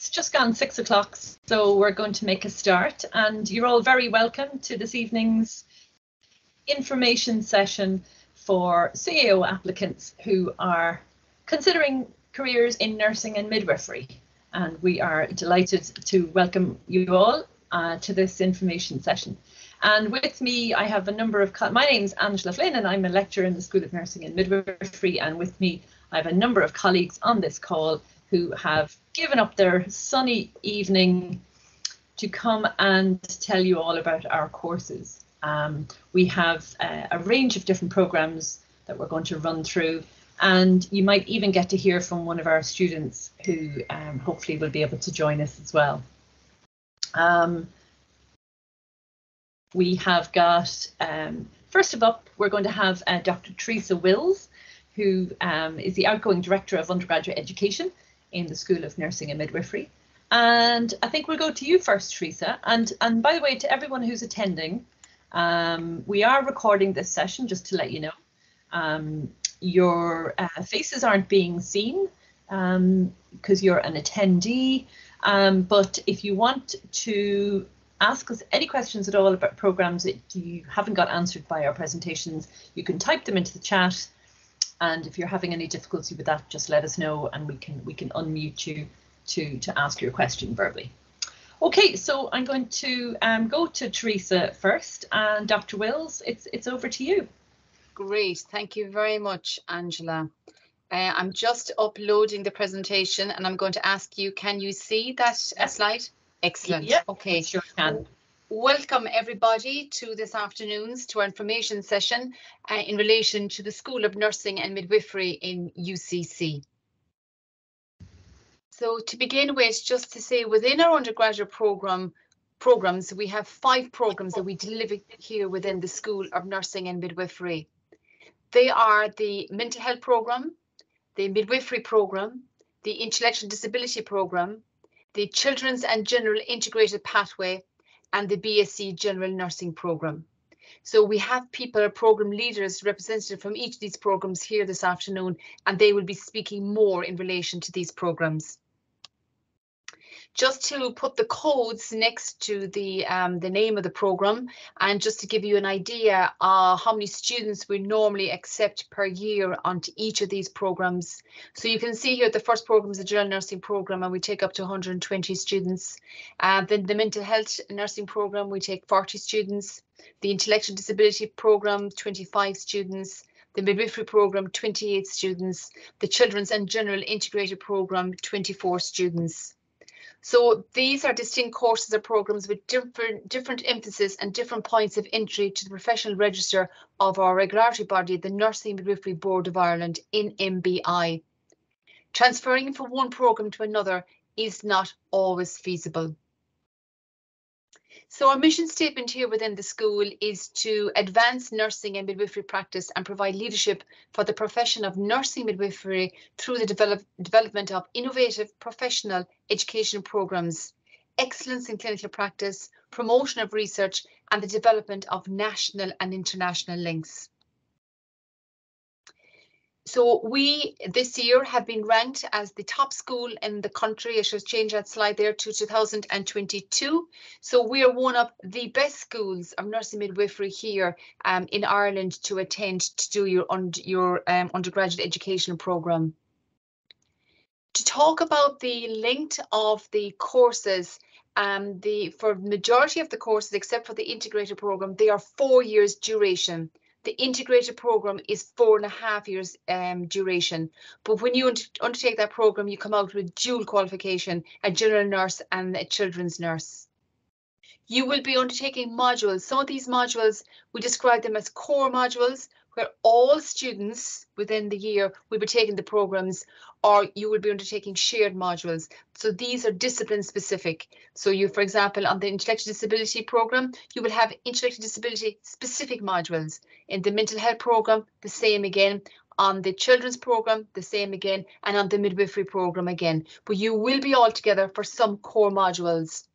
It's just gone 6 o'clock, so we're going to make a start, and you're all very welcome to this evening's information session for CAO applicants who are considering careers in nursing and midwifery. And we are delighted to welcome you all to this information session. And with me, I have a number of, my name's Angela Flynn, and I'm a lecturer in the School of Nursing and Midwifery. And with me, I have a number of colleagues on this call who have given up their sunny evening to come and tell you all about our courses. We have a range of different programs that we're going to run through, and you might even get to hear from one of our students who hopefully will be able to join us as well. We have got, first of all, we're going to have Dr. Teresa Wills, who is the outgoing Director of Undergraduate Education in the School of Nursing and Midwifery. And I think we'll go to you first, Teresa. And by the way, to everyone who's attending, we are recording this session, just to let you know. Your faces aren't being seen because you're an attendee. But if you want to ask us any questions at all about programs that you haven't got answered by our presentations, you can type them into the chat. And if you're having any difficulty with that, just let us know, and we can unmute you to ask your question verbally. Okay, so I'm going to go to Teresa first, and Dr. Wills, it's over to you. Great, thank you very much, Angela. I'm just uploading the presentation, and I'm going to ask you, can you see that slide? Excellent. Yeah, okay, sure can. Welcome everybody to this afternoon's our information session in relation to the School of Nursing and Midwifery in UCC. So to begin with, just to say, within our undergraduate programs, we have 5 programs that we deliver here within the School of Nursing and Midwifery. They are the Mental Health Programme, the Midwifery Programme, the Intellectual Disability Programme, the Children's and General Integrated Pathway, and the BSc General Nursing Programme. So we have people, program leaders, representative from each of these programs here this afternoon, and they will be speaking more in relation to these programs. Just to put the codes next to the name of the program, and just to give you an idea how many students we normally accept per year onto each of these programs. So you can see here the first program is a general nursing program, and we take up to 120 students. Then the mental health nursing program, we take 40 students. The intellectual disability program, 25 students. The midwifery program, 28 students. The children's and general integrated program, 24 students. So these are distinct courses or programs with different emphasis and different points of entry to the professional register of our regulatory body, the Nursing Midwifery Board of Ireland, NMBI. Transferring from one program to another is not always feasible. So our mission statement here within the school is to advance nursing and midwifery practice and provide leadership for the profession of nursing midwifery through the development of innovative professional education programs, excellence in clinical practice, promotion of research, and the development of national and international links. So we this year have been ranked as the top school in the country. I should change that slide there to 2022. So we are one of the best schools of nursing midwifery here in Ireland to attend to do your undergraduate education programme. To talk about the length of the courses, for the majority of the courses, except for the integrated programme, they are 4 years duration. The integrated programme is 4.5 years duration. But when you undertake that programme, you come out with dual qualification, a general nurse and a children's nurse. You will be undertaking modules. Some of these modules, we describe them as core modules, where all students within the year will be taking the programs, or you will be undertaking shared modules. So these are discipline specific. So you, for example, on the intellectual disability program, you will have intellectual disability specific modules. In the mental health program, the same again. On the children's program, the same again, and on the midwifery program again. But you will be all together for some core modules.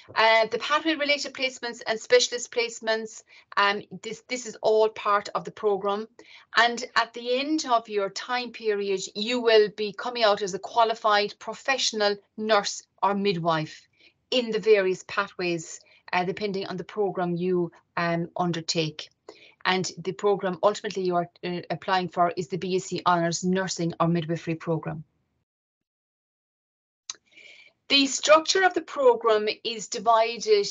The pathway related placements and specialist placements, this is all part of the programme, and at the end of your time period you will be coming out as a qualified professional nurse or midwife in the various pathways depending on the programme you undertake. And the programme ultimately you are applying for is the BSc Honours Nursing or Midwifery programme. The structure of the programme is divided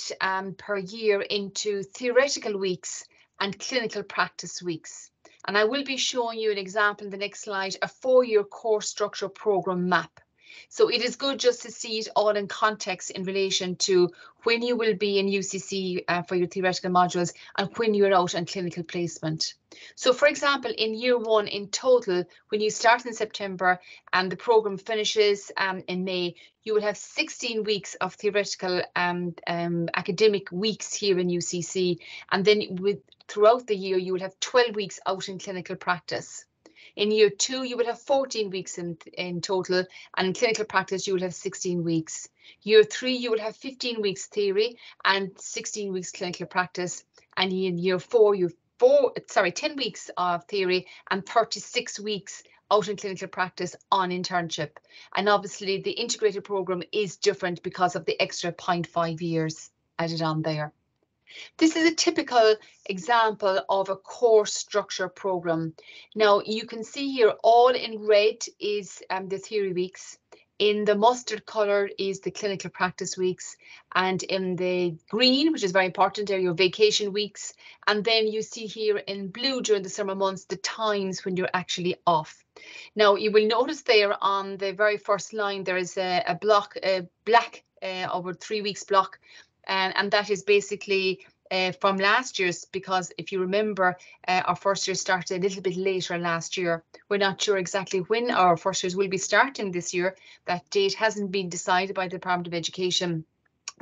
per year into theoretical weeks and clinical practice weeks. And I will be showing you an example in the next slide, a 4-year course structure programme map. So it is good just to see it all in context in relation to when you will be in UCC for your theoretical modules and when you're out on clinical placement. So for example, in year 1 in total, when you start in September and the programme finishes in May, you will have 16 weeks of theoretical academic weeks here in UCC. And then throughout the year, you will have 12 weeks out in clinical practice. In year 2, you will have 14 weeks in total, and in clinical practice, you will have 16 weeks. Year 3, you will have 15 weeks theory and 16 weeks clinical practice. And in year 4, you have 10 weeks of theory and 36 weeks out in clinical practice on internship. And obviously, the integrated programme is different because of the extra 0.5 years added on there. This is a typical example of a course structure programme. Now you can see here all in red is the theory weeks. In the mustard colour is the clinical practice weeks, and in the green, which is very important, are your vacation weeks. And then you see here in blue during the summer months the times when you're actually off. Now you will notice there on the very first line there is a block, black over 3 weeks block. And that is basically from last year's, because if you remember, our first year started a little bit later last year. We're not sure exactly when our first years will be starting this year. That date hasn't been decided by the Department of Education.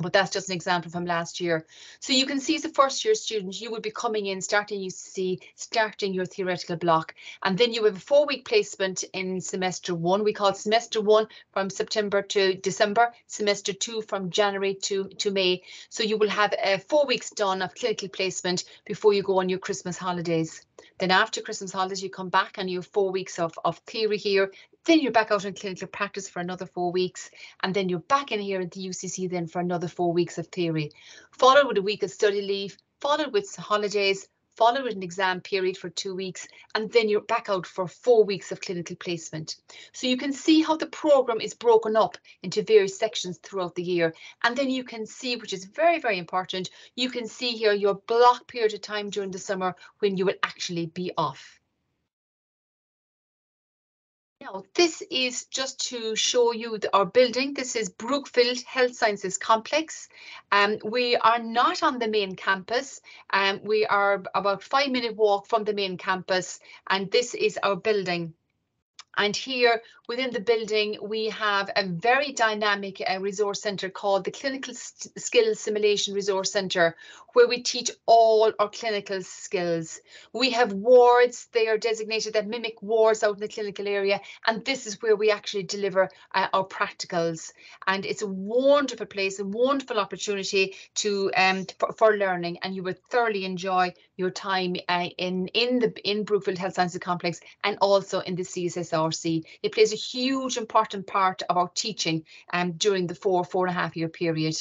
But that's just an example from last year. So you can see as a first year student, you will be coming in, starting UCC, starting your theoretical block. And then you have a 4-week placement in semester 1. We call semester 1 from September to December, semester 2 from January to May. So you will have 4 weeks done of clinical placement before you go on your Christmas holidays. Then after Christmas holidays, you come back and you have 4 weeks of theory here. Then you're back out in clinical practice for another 4 weeks. And then you're back in here at the UCC then for another 4 weeks of theory, followed with a week of study leave, followed with holidays, followed with an exam period for 2 weeks, and then you're back out for 4 weeks of clinical placement. So you can see how the programme is broken up into various sections throughout the year. And then you can see, which is very, very important, you can see here your block period of time during the summer when you will actually be off. Now, this is just to show you our building. This is Brookfield Health Sciences Complex. We are not on the main campus. We are about 5-minute walk from the main campus, and this is our building. And here within the building, we have a very dynamic resource centre called the Clinical Skills Simulation Resource Centre, where we teach all our clinical skills. We have wards, they are designated that mimic wards out in the clinical area, and this is where we actually deliver our practicals. And it's a wonderful place, a wonderful opportunity to for learning, and you would thoroughly enjoy your time in Brookfield Health Sciences Complex and also in the CSSRC. It plays a huge important part of our teaching during the 4.5 year period.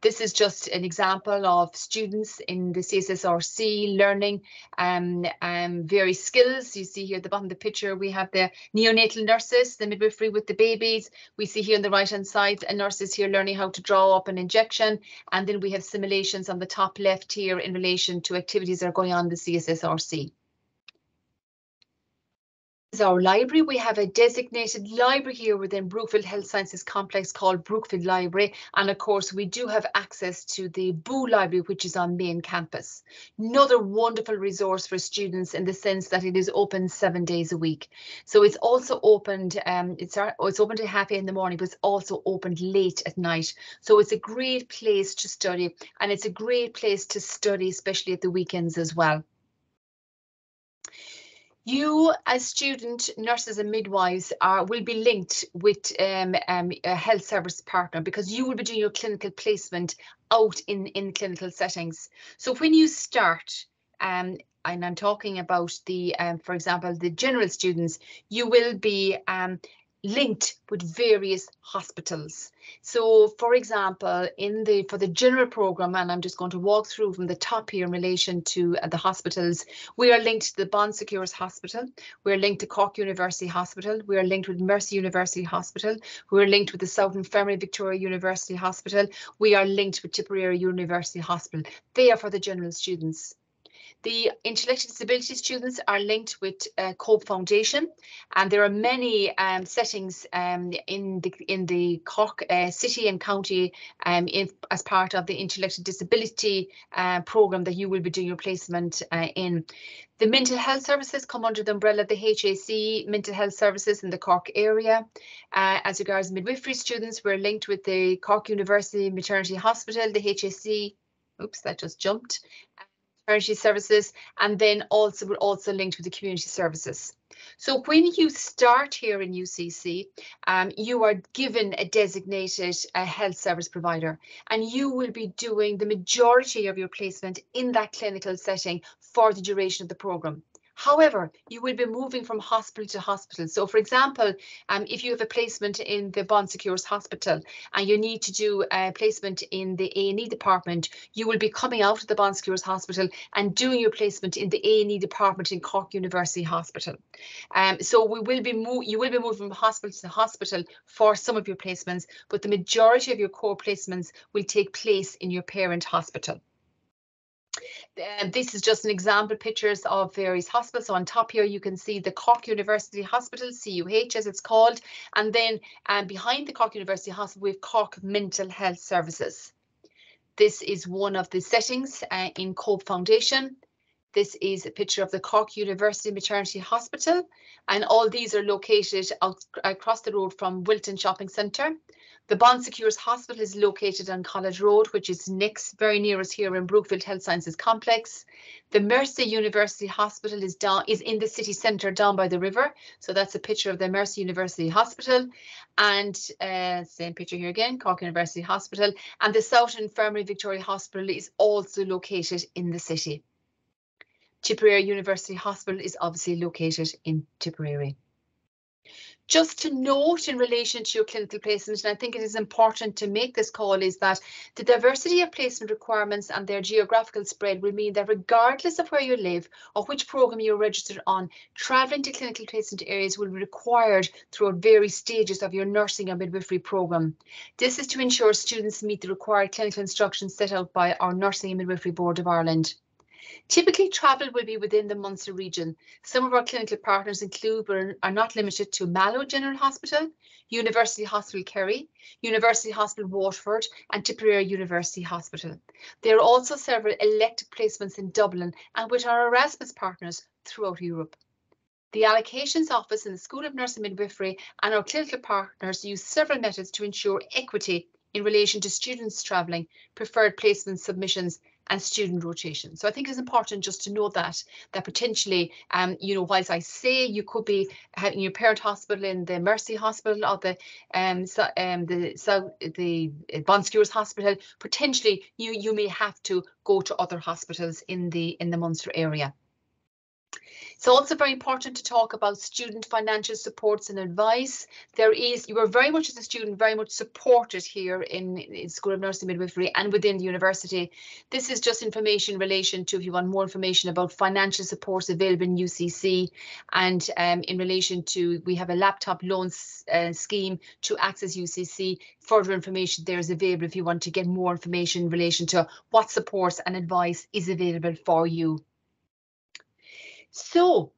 This is just an example of students in the CSSRC learning various skills. You see here at the bottom of the picture, we have the neonatal nurses, the midwifery with the babies. We see here on the right hand side, nurses here learning how to draw up an injection. And then we have simulations on the top left here in relation to activities that are going on in the CSSRC. Our library, we have a designated library here within Brookfield Health Sciences Complex called Brookfield Library, and of course we do have access to the Boo Library, which is on main campus. Another wonderful resource for students in the sense that it is open 7 days a week. So it's also opened, it's open to 8:30 in the morning, but it's also opened late at night. So it's a great place to study, and it's a great place to study, especially at the weekends as well. You, as student nurses and midwives, will be linked with a health service partner, because you will be doing your clinical placement out in clinical settings. So when you start, and I'm talking about the, for example, the general students, you will be linked with various hospitals. So, for example, for the general program, and I'm just going to walk through from the top here in relation to the hospitals, we are linked to the Bon Secours Hospital. We're linked to Cork University Hospital. We are linked with Mercy University Hospital. We're linked with the South Infirmary Victoria University Hospital. We are linked with Tipperary University Hospital. They are for the general students. The intellectual disability students are linked with Cope Foundation, and there are many settings in the Cork city and county as part of the intellectual disability programme that you will be doing your placement in. The mental health services come under the umbrella of the HAC mental health services in the Cork area. As regards midwifery students, we're linked with the Cork University Maternity Hospital, the HAC. Oops, that just jumped. Maternity services, and then we're also linked with the community services. So when you start here in UCC, you are given a designated health service provider, and you will be doing the majority of your placement in that clinical setting for the duration of the programme. However, you will be moving from hospital to hospital. So, for example, if you have a placement in the Bon Secours Hospital and you need to do a placement in the A&E department, you will be coming out of the Bon Secours Hospital and doing your placement in the A&E department in Cork University Hospital. So you will be moving from hospital to hospital for some of your placements, but the majority of your core placements will take place in your parent hospital. This is just an example pictures of various hospitals. So on top here, you can see the Cork University Hospital, CUH as it's called. And then behind the Cork University Hospital, we have Cork Mental Health Services. This is one of the settings in Cope Foundation. This is a picture of the Cork University Maternity Hospital. And all these are located across the road from Wilton Shopping Centre. The Bon Secours Hospital is located on College Road, which is next, very near us here in Brookfield Health Sciences Complex. The Mercy University Hospital is in the city centre down by the river. So that's a picture of the Mercy University Hospital. And same picture here again, Cork University Hospital. And the South Infirmary Victoria Hospital is also located in the city. Tipperary University Hospital is obviously located in Tipperary. Just to note in relation to your clinical placement, and I think it is important to make this call, is that the diversity of placement requirements and their geographical spread will mean that regardless of where you live or which programme you're registered on, travelling to clinical placement areas will be required throughout various stages of your nursing and midwifery programme. This is to ensure students meet the required clinical instructions set out by our Nursing and Midwifery Board of Ireland. Typically, travel will be within the Munster region. Some of our clinical partners include, but are not limited to, Mallow General Hospital, University Hospital Kerry, University Hospital Waterford, and Tipperary University Hospital. There are also several elective placements in Dublin and with our Erasmus partners throughout Europe. The Allocations Office in the School of Nursing and Midwifery and our clinical partners use several methods to ensure equity in relation to students travelling, preferred placement submissions, and student rotation. So I think it's important just to know that potentially, whilst I say you could be having your parent hospital in the Mercy Hospital or the Bon Secours Hospital, potentially you may have to go to other hospitals in the Munster area. It's also very important to talk about student financial supports and advice. You are very much as a student, very much supported here in School of Nursing and Midwifery and within the university. This is just information in relation to, if you want more information about financial supports available in UCC, and in relation to, we have a laptop loan scheme to access UCC. Further information there is available if you want to get more information in relation to what supports and advice is available for you. So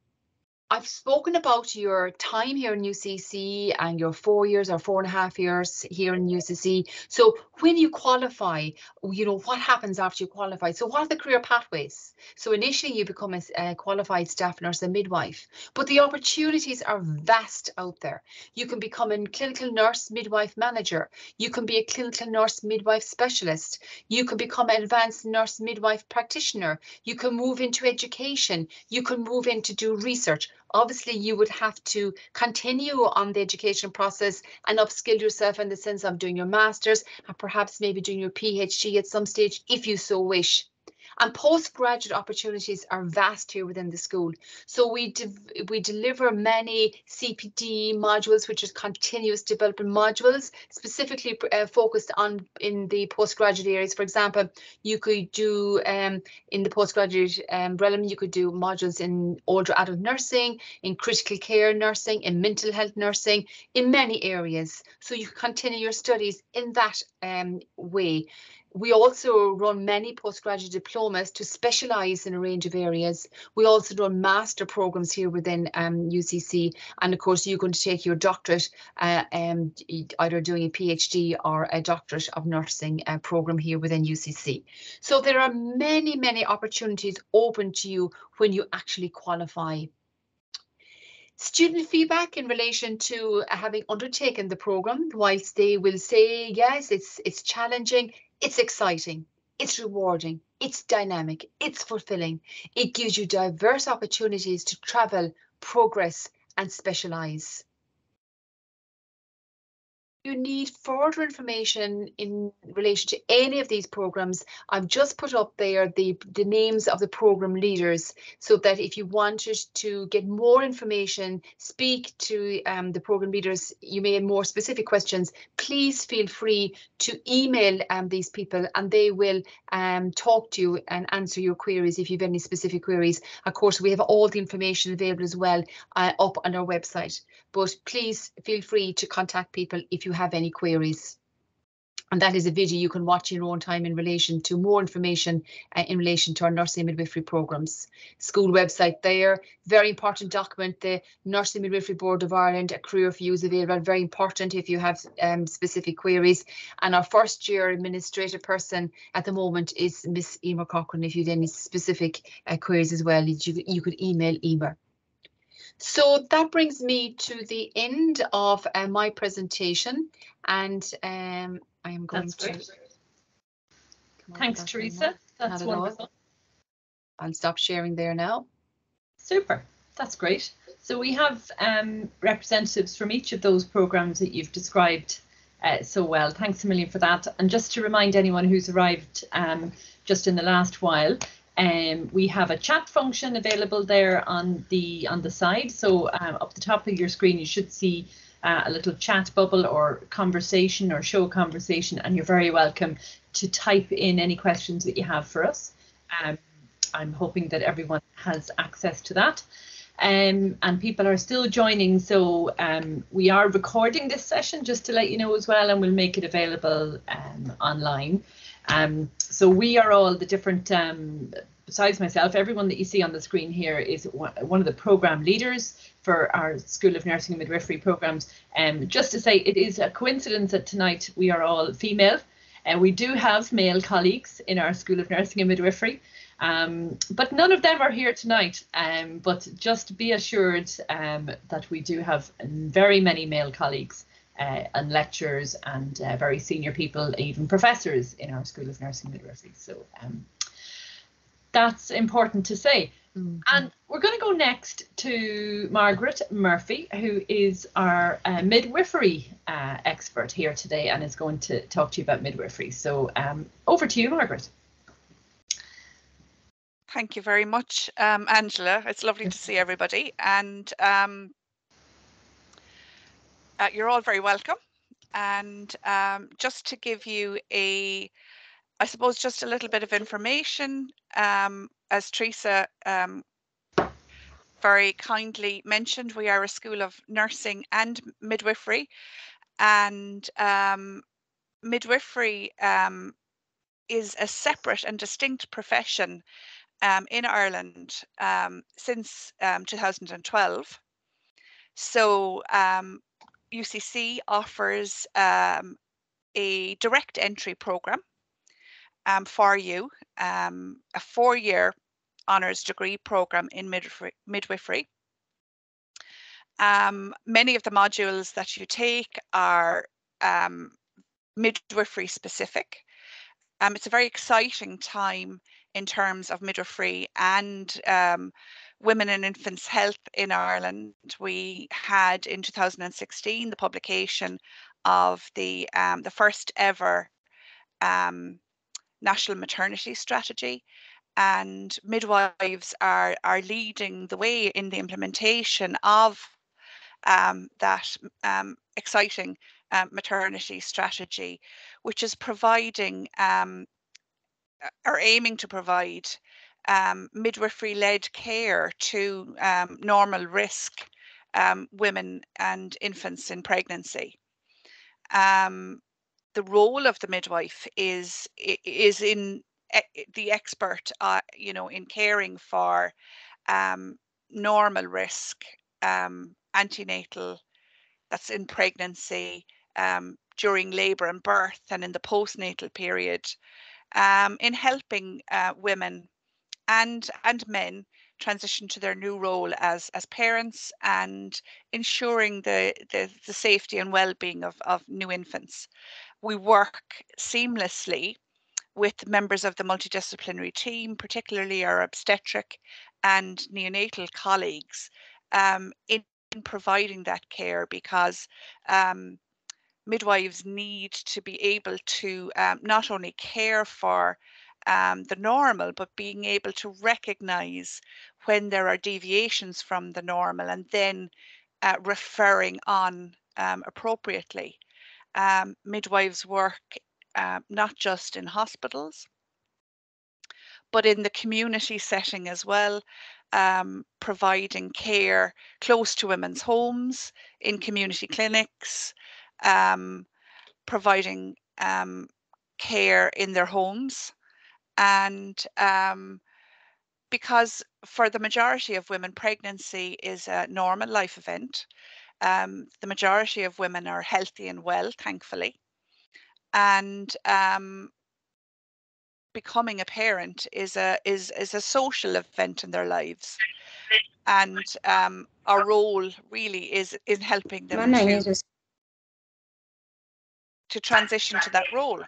I've spoken about your time here in UCC and your 4 years or 4.5 years here in UCC. So when you qualify, what happens after you qualify? So what are the career pathways? So initially you become a qualified staff nurse and midwife, but the opportunities are vast out there. You can become a clinical nurse midwife manager. You can be a clinical nurse midwife specialist. You can become an advanced nurse midwife practitioner. You can move into education. You can move in to do research. obviously you would have to continue on the education process and upskill yourself in the sense of doing your master's and perhaps maybe doing your PhD at some stage if you so wish. And postgraduate opportunities are vast here within the school. So we deliver many CPD modules, which is continuous development modules, specifically focused on in the postgraduate areas. For example, you could do in the postgraduate realm, you could do modules in older adult nursing, in critical care nursing, in mental health nursing, in many areas. So you can continue your studies in that way. We also run many postgraduate diplomas to specialise in a range of areas. We also run master programmes here within UCC, and of course you're going to take your doctorate, either doing a PhD or a doctorate of nursing programme here within UCC. So there are many, many opportunities open to you when you actually qualify. Student feedback in relation to having undertaken the programme, whilst they will say, yes, it's challenging, it's exciting, it's rewarding, it's dynamic, it's fulfilling. It gives you diverse opportunities to travel, progress and specialise. You need further information in relation to any of these programs, I've just put up there the names of the program leaders, so that if you wanted to get more information, speak to the program leaders, you may have more specific questions, please feel free to email these people and they will talk to you and answer your queries if you have any specific queries. Of course, we have all the information available as well up on our website, but please feel free to contact people if you have any queries. And that is a video you can watch in your own time in relation to more information in relation to our nursing and midwifery programmes. School website there, very important document, the Nursing and Midwifery Board of Ireland, a career for you is available, very important if you have specific queries. And our first year administrative person at the moment is Miss Emer Cochran. If you have any specific queries as well, you could email Emer. So that brings me to the end of my presentation, and I am going to. Thanks, Teresa. That's wonderful. I'll stop sharing there now. Super. That's great. So we have representatives from each of those programs that you've described so well. Thanks a million for that. And just to remind anyone who's arrived just in the last while, we have a chat function available there on the side. So up the top of your screen, you should see a little chat bubble or conversation or show conversation, and you're very welcome to type in any questions that you have for us. I'm hoping that everyone has access to that. And people are still joining, so we are recording this session just to let you know as well, and we'll make it available online. So we are all the different, besides myself, everyone that you see on the screen here is one of the program leaders for our School of Nursing and Midwifery programs. Just to say, it is a coincidence that tonight we are all female, and we do have male colleagues in our School of Nursing and Midwifery, but none of them are here tonight. But just be assured that we do have very many male colleagues and lecturers and very senior people, even professors in our School of Nursing and Midwifery. So that's important to say. Mm-hmm. And we're going to go next to Margaret Murphy, who is our midwifery expert here today and is going to talk to you about midwifery. So over to you, Margaret. Thank you very much, Angela. It's lovely to see everybody, and you're all very welcome. And just to give you I suppose just a little bit of information, as Teresa very kindly mentioned, we are a School of Nursing and Midwifery, and midwifery is a separate and distinct profession in Ireland since 2012. So UCC offers a direct entry programme for you, a 4-year honours degree programme in midwifery. Many of the modules that you take are midwifery specific. It's a very exciting time in terms of midwifery, and women and infants' health in Ireland, we had in 2016 the publication of the first ever national maternity strategy, and midwives are leading the way in the implementation of that exciting maternity strategy, which is providing or aiming to provide midwifery-led care to normal risk women and infants in pregnancy. The role of the midwife is in the expert, in caring for normal risk antenatal, that's in pregnancy, during labour and birth, and in the postnatal period, in helping women and men transition to their new role as parents, and ensuring the safety and well-being of new infants. We work seamlessly with members of the multidisciplinary team, particularly our obstetric and neonatal colleagues, in providing that care, because midwives need to be able to not only care for the normal, but being able to recognise when there are deviations from the normal, and then referring on appropriately. Midwives work not just in hospitals, but in the community setting as well, providing care close to women's homes, in community clinics, providing care in their homes. And because for the majority of women, pregnancy is a normal life event. The majority of women are healthy and well, thankfully. And becoming a parent is a social event in their lives. And our role really is in helping them to transition to that role.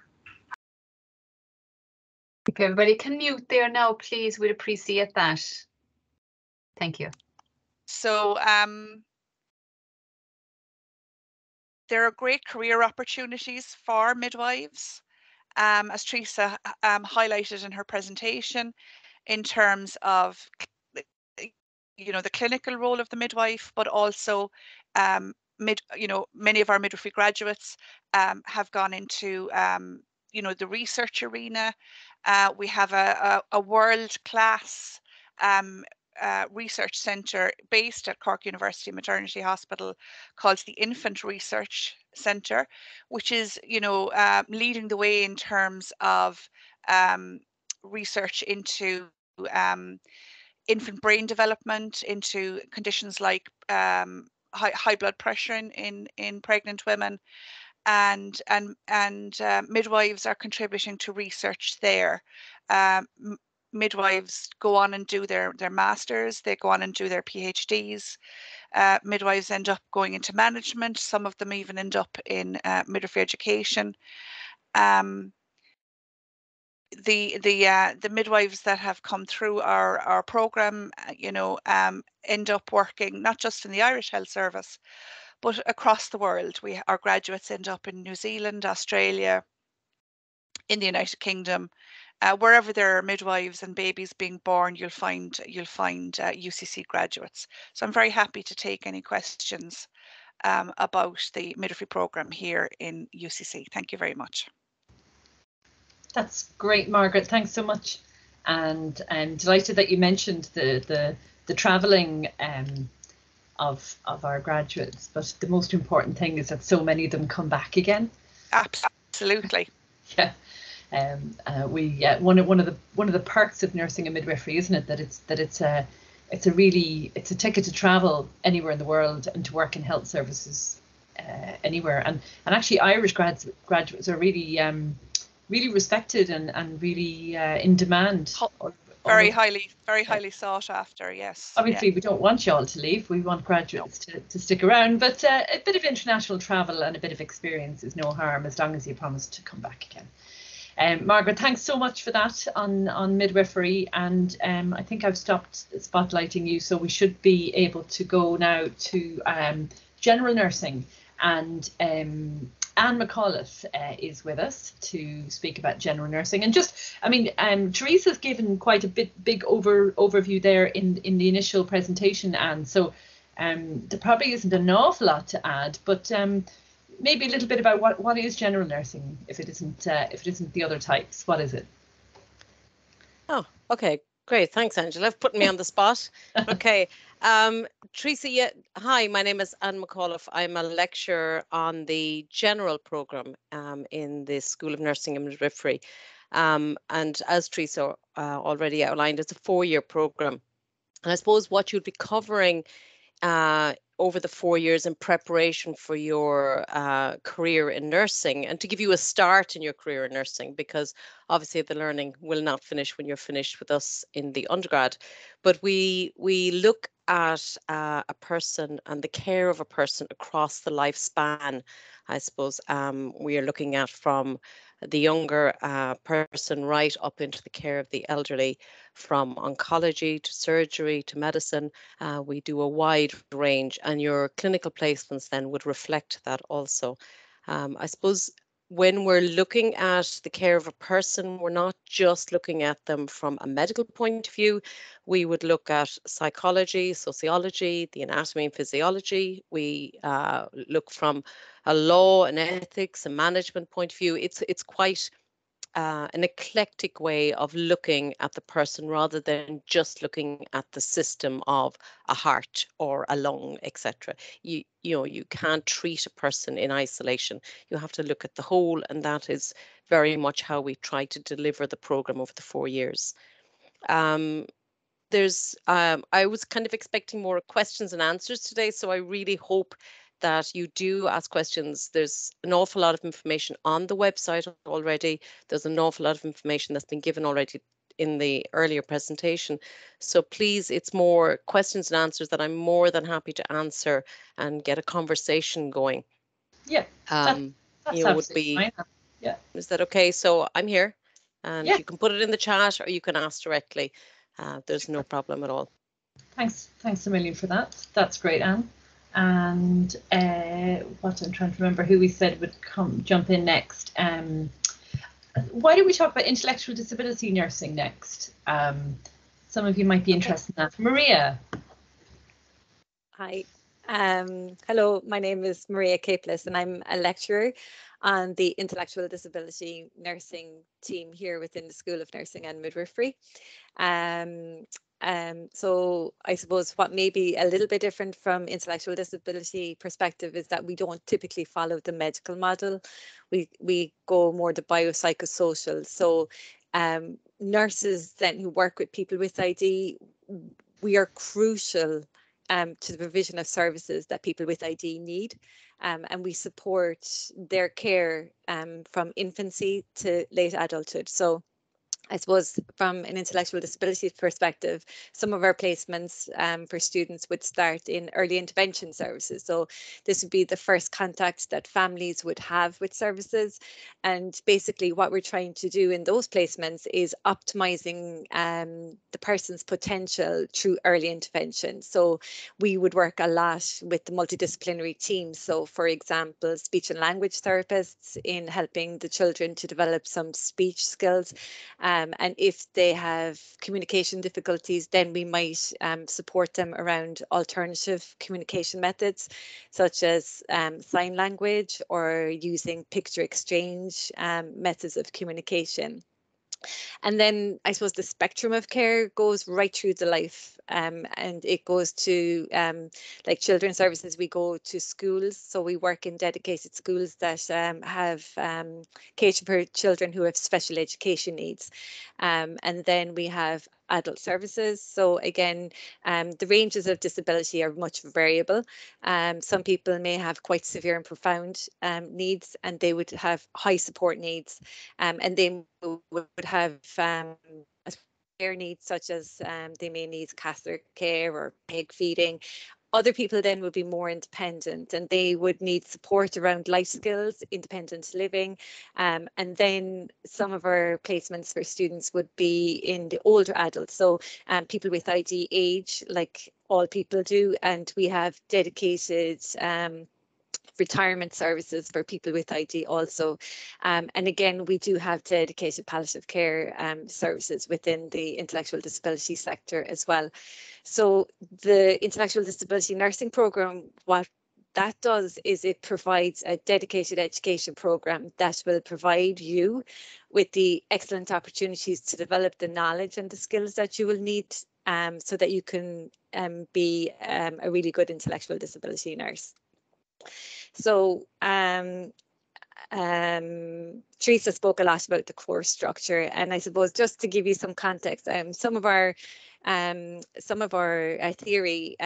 If everybody can mute there now, please, we'd appreciate that. Thank you. So there are great career opportunities for midwives, as Teresa highlighted in her presentation, in terms of the clinical role of the midwife, but also many of our midwifery graduates have gone into the research arena. We have a world-class research centre based at Cork University Maternity Hospital called the Infant Research Centre, which is leading the way in terms of research into infant brain development, into conditions like high blood pressure in pregnant women, and midwives are contributing to research there. Midwives go on and do their masters, they go on and do their PhDs. Midwives end up going into management, some of them even end up in midwifery education. The midwives that have come through our program, end up working not just in the Irish Health Service, but across the world. Our graduates end up in New Zealand, Australia, in the United Kingdom. Wherever there are midwives and babies being born, you'll find UCC graduates. So I'm very happy to take any questions about the midwifery program here in UCC. Thank you very much. That's great, Margaret. Thanks so much. And I'm delighted that you mentioned the travelling of our graduates. But the most important thing is that so many of them come back again. Absolutely. Yeah. One of the perks of nursing and midwifery, isn't it, that it's a ticket to travel anywhere in the world and to work in health services anywhere. And actually Irish graduates are really respected and really in demand. Very highly sought after, yes. Obviously, yeah. We don't want you all to leave. We want graduates to stick around, but a bit of international travel and a bit of experience is no harm, as long as you promise to come back again. Margaret, thanks so much for that on midwifery, and I think I've stopped spotlighting you, so we should be able to go now to general nursing, and Anne McAuliffe is with us to speak about general nursing. And just, I mean, Teresa's given quite a big overview there in the initial presentation, Anne, so there probably isn't an awful lot to add, but maybe a little bit about what is general nursing, if it isn't the other types. What is it? Oh, okay, great. Thanks, Angela, for putting me on the spot. Okay, Teresa, yeah, hi, my name is Anne McAuliffe. I'm a lecturer on the general programme in the School of Nursing and Midwifery. And as Teresa already outlined, it's a 4-year programme. And I suppose what you'll be covering over the 4 years in preparation for your career in nursing, and to give you a start in your career in nursing, because obviously the learning will not finish when you're finished with us in the undergrad. But we look at a person and the care of a person across the lifespan. I suppose we are looking at from the younger person right up into the care of the elderly, from oncology to surgery to medicine. We do a wide range, and your clinical placements then would reflect that also. I suppose when we're looking at the care of a person, we're not just looking at them from a medical point of view. We would look at psychology, sociology, the anatomy and physiology. We look from a law and ethics and management point of view. It's quite an eclectic way of looking at the person rather than just looking at the system of a heart or a lung, etc. You know, you can't treat a person in isolation. You have to look at the whole, and that is very much how we try to deliver the program over the 4 years. I was kind of expecting more questions and answers today, so I really hope that you do ask questions. There's an awful lot of information on the website already. There's an awful lot of information that's been given already in the earlier presentation. So please, it's more questions and answers that I'm more than happy to answer and get a conversation going. Yeah, that's you know, would be fine. Yeah. Is that okay? So I'm here, and yeah. You can put it in the chat or you can ask directly. There's no problem at all. Thanks a million for that. That's great, Anne. And what I'm trying to remember who we said would jump in next. Why don't we talk about intellectual disability nursing next? Some of you might be interested in that. Maria. Hi. Hello, my name is Maria Capeless, and I'm a lecturer on the intellectual disability nursing team here within the School of Nursing and Midwifery. So I suppose what may be a little bit different from intellectual disability perspective is that we don't typically follow the medical model. We go more the biopsychosocial. So nurses then who work with people with ID, we are crucial to the provision of services that people with ID need. And we support their care from infancy to late adulthood. So I suppose from an intellectual disability perspective, some of our placements for students would start in early intervention services. So this would be the first contact that families would have with services. And basically what we're trying to do in those placements is optimizing the person's potential through early intervention. So we would work a lot with the multidisciplinary teams. So for example, speech and language therapists in helping the children to develop some speech skills. And if they have communication difficulties, then we might support them around alternative communication methods, such as sign language or using picture exchange methods of communication. And then I suppose the spectrum of care goes right through the life, and it goes to like children's services. We go to schools, so we work in dedicated schools that have catered for children who have special education needs, and then we have adult services. So again, the ranges of disability are much variable. Some people may have quite severe and profound needs, and they would have high support needs, and they would have care needs such as they may need catheter care or peg feeding, Other people then would be more independent, and they would need support around life skills, independent living. And then some of our placements for students would be in the older adults, so people with ID age, like all people do, and we have dedicated retirement services for people with ID also. And again, we do have dedicated palliative care services within the intellectual disability sector as well. So the intellectual disability nursing programme, what that does is it provides a dedicated education programme that will provide you with the excellent opportunities to develop the knowledge and the skills that you will need so that you can be a really good intellectual disability nurse. So Teresa spoke a lot about the course structure, and I suppose just to give you some context, some of our theory,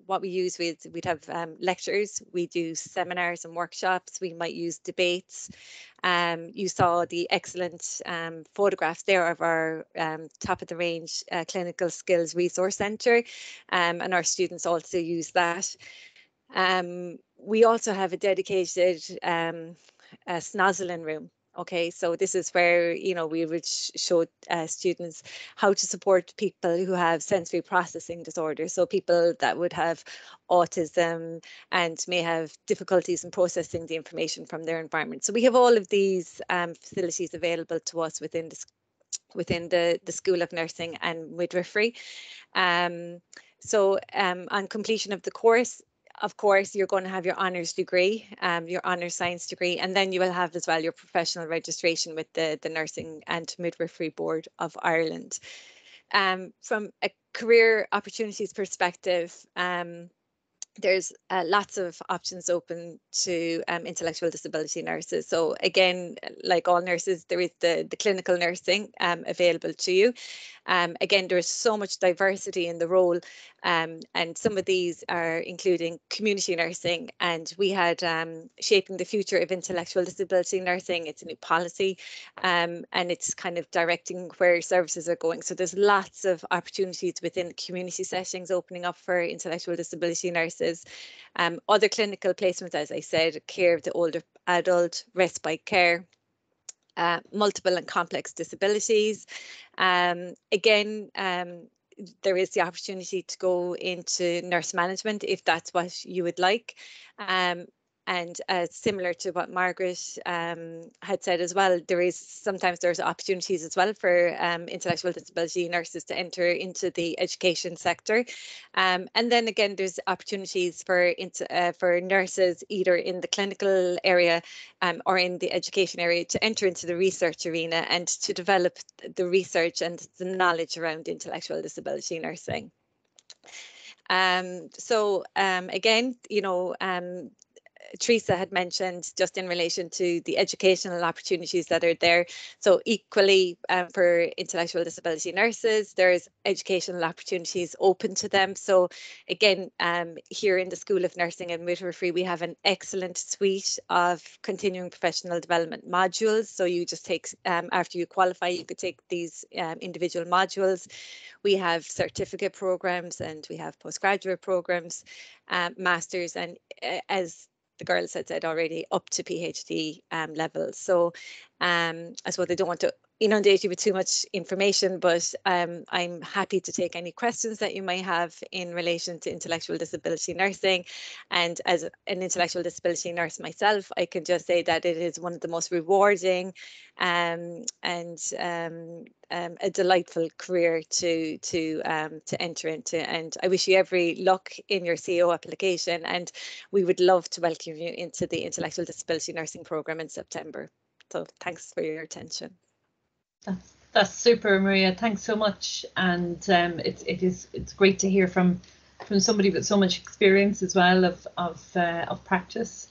what we use, we'd have lectures, we do seminars and workshops, we might use debates. You saw the excellent photographs there of our top of the range clinical skills resource centre, and our students also use that. We also have a dedicated snozzling room. Okay, so this is where, you know, we would show students how to support people who have sensory processing disorders. So people that would have autism and may have difficulties in processing the information from their environment. So we have all of these facilities available to us within the School of Nursing and Midwifery. So on completion of the course, of course, you're going to have your honours degree, your honours science degree, and then you will have as well your professional registration with the Nursing and Midwifery Board of Ireland. From a career opportunities perspective, there's lots of options open to intellectual disability nurses. So again, like all nurses, there is the clinical nursing available to you. Again, there's so much diversity in the role, and some of these are including community nursing, and we had Shaping the Future of Intellectual Disability Nursing. It's a new policy, and it's kind of directing where services are going. So there's lots of opportunities within community settings opening up for intellectual disability nurses. Other clinical placements, as I said, care of the older adult, respite care, multiple and complex disabilities. Again, there is the opportunity to go into nurse management if that's what you would like. And similar to what Margaret had said as well, sometimes there's opportunities as well for intellectual disability nurses to enter into the education sector. And then again, there's opportunities for nurses either in the clinical area or in the education area to enter into the research arena and to develop the research and the knowledge around intellectual disability nursing. So again, you know, Teresa had mentioned just in relation to the educational opportunities that are there. So equally for intellectual disability nurses, there's educational opportunities open to them. So again, here in the School of Nursing and Midwifery, we have an excellent suite of continuing professional development modules. So you just take, after you qualify, you could take these individual modules. We have certificate programs and we have postgraduate programs, masters, and as the girls had said already, up to PhD levels. So I suppose I don't want to inundate you with too much information, but I'm happy to take any questions that you may have in relation to intellectual disability nursing. And as an intellectual disability nurse myself, I can just say that it is one of the most rewarding and a delightful career to enter into. And I wish you every luck in your CO application, and we would love to welcome you into the intellectual disability nursing programme in September. So thanks for your attention. That's super, Maria. Thanks so much. And it's great to hear from somebody with so much experience as well of practice.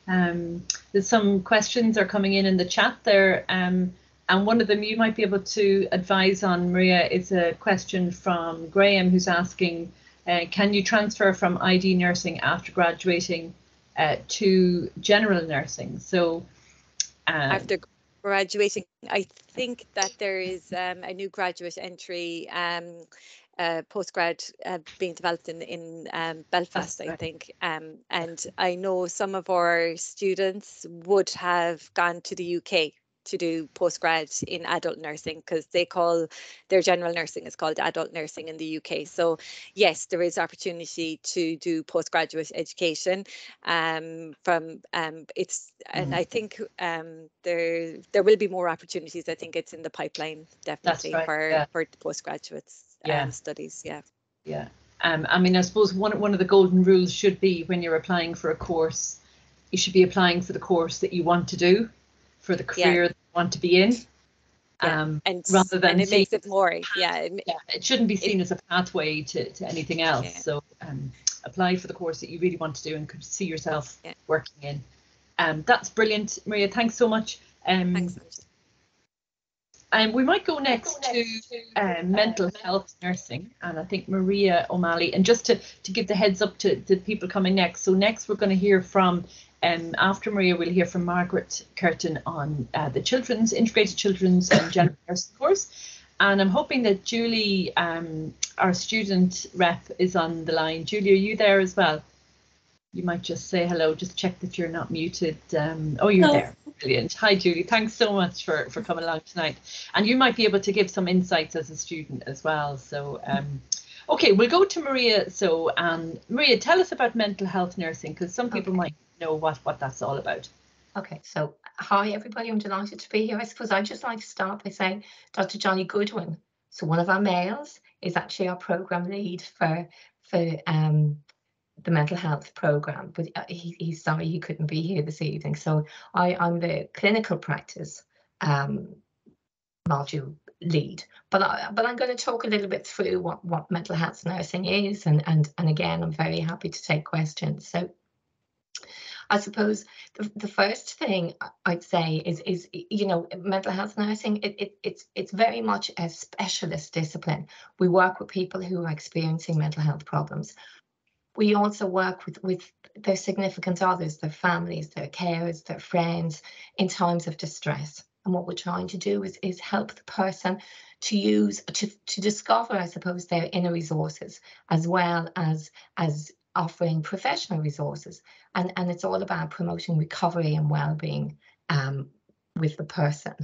There's some questions are coming in the chat there, and one of them you might be able to advise on, Maria, is a question from Graham, who's asking, can you transfer from ID nursing after graduating to general nursing? So after graduating, I think that there is a new graduate entry postgrad being developed in Belfast, I think. And I know some of our students would have gone to the UK to do postgrad in adult nursing, because they call their general nursing is called adult nursing in the UK. So yes, there is opportunity to do postgraduate education from it's, and I think there will be more opportunities. I think it's in the pipeline definitely for postgraduates studies. Yeah. I mean, I suppose one of the golden rules should be, when you're applying for a course, you should be applying for the course that you want to do, for the career that you want to be in. Rather than, and it makes it more, it shouldn't be seen as a pathway to anything else. So apply for the course that you really want to do and could see yourself working in. That's brilliant, Maria. Thanks so much. Thanks. We might go next to mental health nursing, and I think Maria O'Malley, and just to give the heads up to the people coming next. So next we're going to hear from, after Maria, we'll hear from Margaret Curtin on the Integrated Children's and General Nursing course. And I'm hoping that Julie, our student rep, is on the line. Julie, are you there as well? You might just say hello, just check that you're not muted. Oh, you're there. Brilliant. Hi, Julie. Thanks so much for coming along tonight. And you might be able to give some insights as a student as well. So, okay, we'll go to Maria. So, Maria, tell us about mental health nursing, because some people might know what that's all about. Okay, so hi, everybody. I'm delighted to be here. I suppose I'd just like to start by saying Dr. Johnny Goodwin. So one of our males is actually our program lead for the mental health program, but he's sorry he couldn't be here this evening. So I'm the clinical practice module lead, but I'm going to talk a little bit through what mental health nursing is, and again, I'm very happy to take questions. So I suppose the first thing I'd say is mental health nursing, it's very much a specialist discipline. We work with people who are experiencing mental health problems. We also work with their significant others, their families, their carers, their friends in times of distress. And what we're trying to do is help the person to discover, I suppose, their inner resources, as well as offering professional resources. And it's all about promoting recovery and well-being with the person.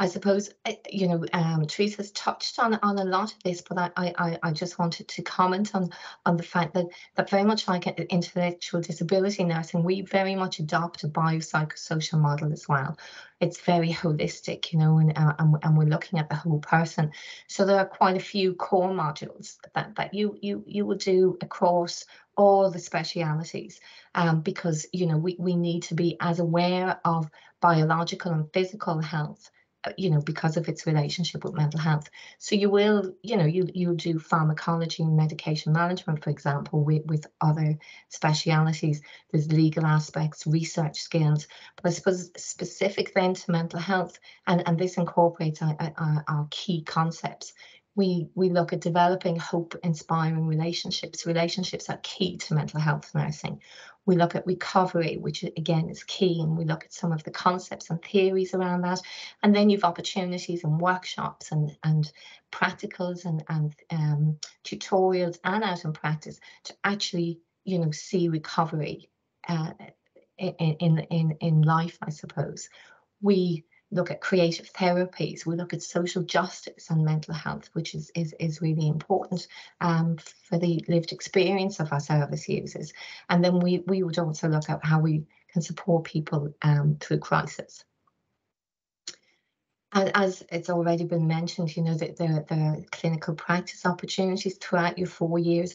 I suppose, Teresa's touched on a lot of this, but I just wanted to comment on the fact that very much like intellectual disability nursing, we very much adopt a biopsychosocial model as well. It's very holistic, and we're looking at the whole person. So there are quite a few core modules that you will do across all the specialities, because we need to be as aware of biological and physical health, because of its relationship with mental health. So you will, you'll do pharmacology and medication management, for example, with other specialities. There's legal aspects, research skills, but I suppose specific then to mental health, and this incorporates our key concepts. We look at developing hope-inspiring relationships. Relationships are key to mental health nursing. We look at recovery, which again is key, and we look at some of the concepts and theories around that. And then you've opportunities and workshops and practicals and tutorials and out in practice to actually, see recovery in life, I suppose. We look at creative therapies, we look at social justice and mental health, which is really important for the lived experience of our service users. And then we would also look at how we can support people through crisis. And as it's already been mentioned, that there are clinical practice opportunities throughout your 4 years,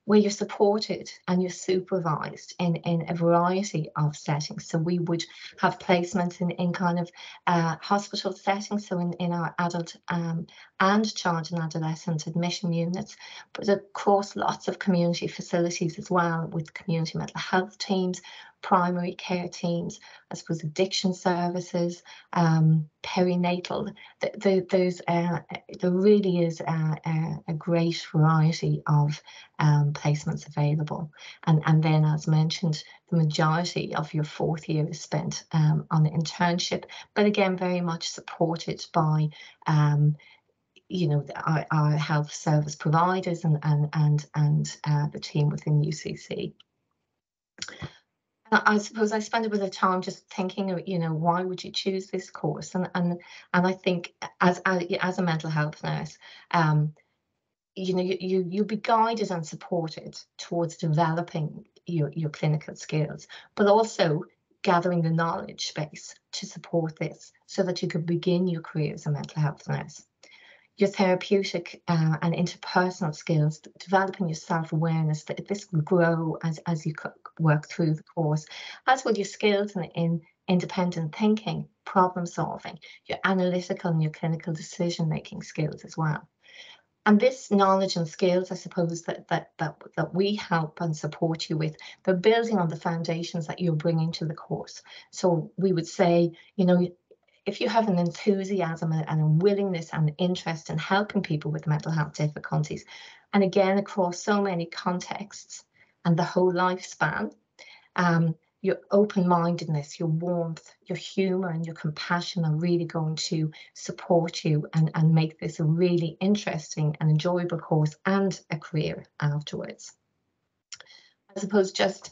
where you're supported and you're supervised in a variety of settings. So we would have placements in kind of hospital settings, so in our adult and child and adolescent admission units, but across lots of community facilities as well, with community mental health teams, primary care teams, I suppose addiction services, perinatal. There really is a great variety of placements available. And then, as mentioned, the majority of your 4th year is spent on an internship, but again, very much supported by you know, our health service providers and the team within UCC. I suppose I spend a bit of time just thinking of, you know, why would you choose this course? And I think as a mental health nurse, you know, you'll be guided and supported towards developing your clinical skills, but also gathering the knowledge base to support this so that you could begin your career as a mental health nurse. Your therapeutic and interpersonal skills, developing your self-awareness, that this will grow as you work through the course, as will your skills in independent thinking, problem solving, your analytical and your clinical decision-making skills as well. And this knowledge and skills, I suppose, that we help and support you with, they're building on the foundations that you're bringing to the course. So we would say, you know, if you have an enthusiasm and a willingness and interest in helping people with mental health difficulties, and again, across so many contexts and the whole lifespan, your open-mindedness, your warmth, your humour and your compassion are really going to support you and make this a really interesting and enjoyable course and a career afterwards. I suppose just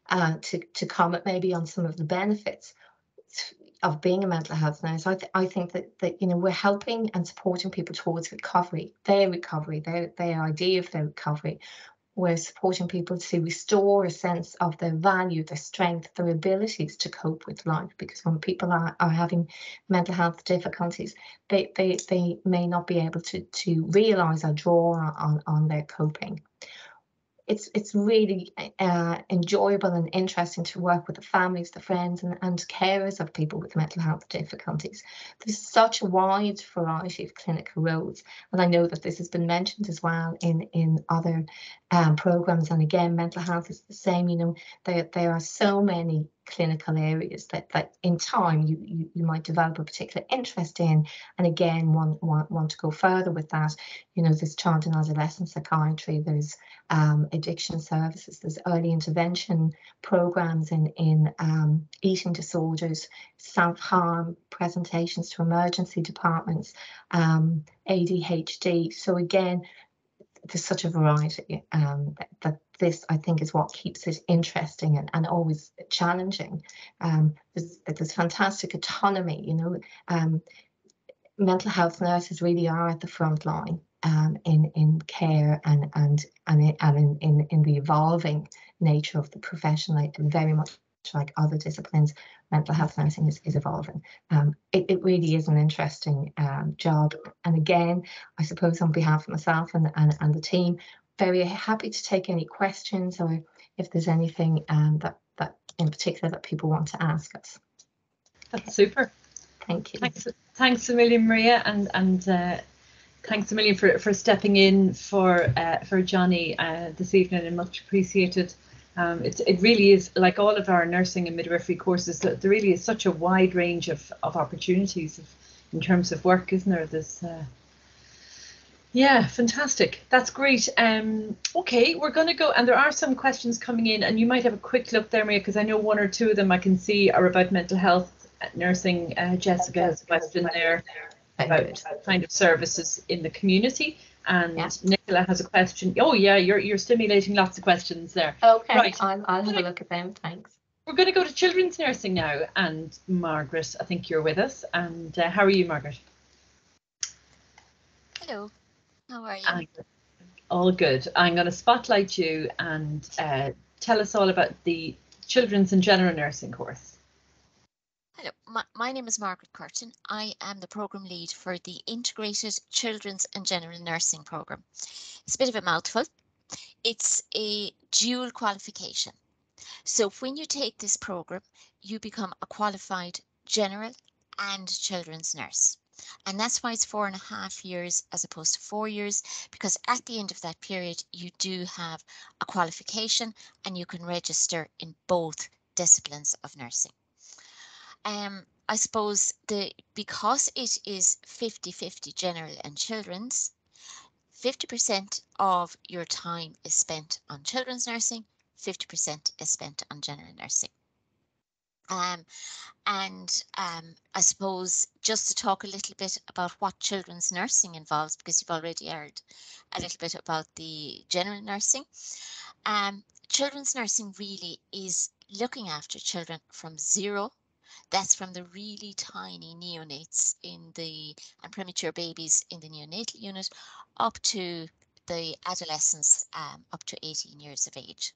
to comment maybe on some of the benefits of being a mental health nurse, I think that you know, we're helping and supporting people towards recovery, their idea of their recovery. We're supporting people to restore a sense of their value, their strength, their abilities to cope with life. Because when people are having mental health difficulties, they may not be able to realise or draw on their coping. It's really enjoyable and interesting to work with the families, the friends and carers of people with mental health difficulties. There's such a wide variety of clinical roles, and I know that this has been mentioned as well in other programs. And again, mental health is the same. You know, there are so many clinical areas that in time you might develop a particular interest in, and again want to go further with that. You know, there's child and adolescent psychiatry, there's addiction services, there's early intervention programs in eating disorders, self-harm, presentations to emergency departments, ADHD. So again, there's such a variety that this, I think, is what keeps it interesting and always challenging. There's fantastic autonomy, you know. Mental health nurses really are at the front line in care and in the evolving nature of the profession, like very much like other disciplines. Mental health nursing is evolving. It really is an interesting job. And again, I suppose on behalf of myself and the team, very happy to take any questions or if there's anything that in particular that people want to ask us. That's super. Thank you. Thanks a million, Maria, and thanks a million for stepping in for Johnny this evening, and much appreciated. It really is, like all of our nursing and midwifery courses, there really is such a wide range of opportunities in terms of work, isn't there? This, yeah, fantastic. That's great. Okay, we're going to go, and there are some questions coming in, and you might have a quick look there, Maria, because I know one or two of them I can see are about mental health nursing. Jessica has a question there about kind of services in the community, and Nicola has a question. Oh yeah, you're stimulating lots of questions there. Okay, right. I'll have a look at them. Thanks. We're going to go to children's nursing now, and Margaret, I think you're with us. And how are you, Margaret? Hello, how are you? All good. I'm going to spotlight you and tell us all about the children's and general nursing course. Hello, my name is Margaret Curtin. I am the programme lead for the Integrated Children's and General Nursing programme. It's a bit of a mouthful. It's a dual qualification. So when you take this programme, you become a qualified general and children's nurse. And that's why it's 4.5 years as opposed to 4 years, because at the end of that period, you do have a qualification and you can register in both disciplines of nursing. I suppose because it is 50-50 general and children's, 50% of your time is spent on children's nursing, 50% is spent on general nursing. I suppose just to talk a little bit about what children's nursing involves, because you've already heard a little bit about the general nursing. Children's nursing really is looking after children from 0, that's from the really tiny neonates and premature babies in the neonatal unit, up to the adolescents up to 18 years of age.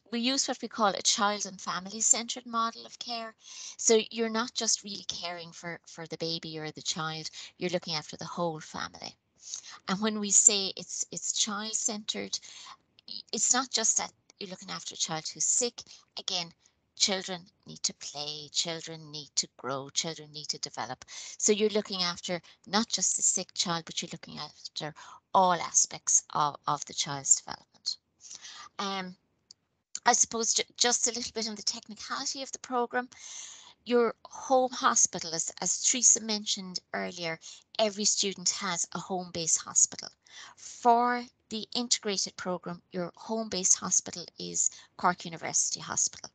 We use what we call a child and family centered model of care. So you're not just really caring for the baby or the child, you're looking after the whole family. And when we say it's child centered, it's not just that you're looking after a child who's sick. Again, children need to play, children need to grow, children need to develop. So you're looking after not just the sick child, but you're looking after all aspects of the child's development. I suppose just a little bit on the technicality of the programme. Your home hospital, as Teresa mentioned earlier, every student has a home-based hospital. For the integrated programme, your home-based hospital is Cork University Hospital.